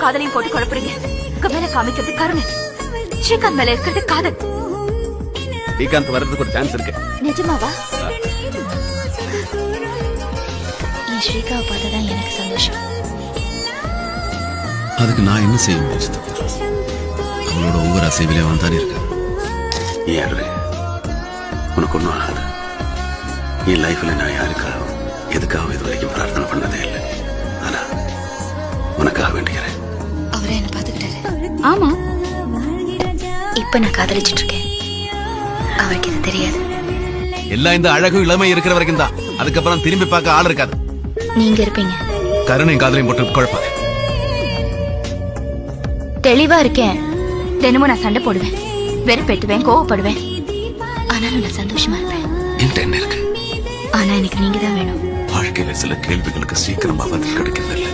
காதலையும் போட்டு குழப்பறீங்க. மேல காமிக்கிறது கருணை, ஸ்ரீகாந்த் மேல இருக்கிறது காதல். ஸ்ரீகாந்த் வர்றதுக்கு ஒரு சான்ஸ் இருக்கு. நிஜமாவா? என் ஸ்ரீகாவை பார்த்ததான் எனக்கு சந்தோஷம். அதுக்கு நான் என்ன செய்ய முடியும்? அவளோட ஒவ்வொரு அசைவிலே வந்தானே இருக்க. யாரு உனக்கு ஒன்றும் ஆகாது. என் லைஃப்ல நான் யாருக்காகவும் எதுக்காகவும் இது வரைக்கும் பிரார்த்தனை பண்ணதே இல்லை. ஆனா உனக்காக வேண்டிக்கிறேன். அவரே என்ன பாத்துக்கிட்டாரு. ஆமா, இப்ப நான் காதலிச்சிட்டு இருக்கேன். அவருக்கு இது தெரியாது. எல்லாம் இந்த அழகு இளமை இருக்கிற வரைக்கும் தான். அதுக்கப்புறம் திரும்பி பார்க்க ஆள் இருக்காது. நீங்க இருப்பீங்க. கருணையும் காதலையும் போட்டு குழப்பாது. தெளிவா இருக்கேன். தினமும் நான் சண்டை போடுவேன், வெறுப்பேத்துவேன், கோவப்படுவேன். ஆனாலும் நான் சந்தோஷமா இருப்பேன். என்ன இருக்கு? ஆனா எனக்கு நீங்க தான் வேணும். வாழ்க்கையில சில கேள்விகளுக்கு சீக்கிரமா பதில் கிடைக்கிறது இல்லை.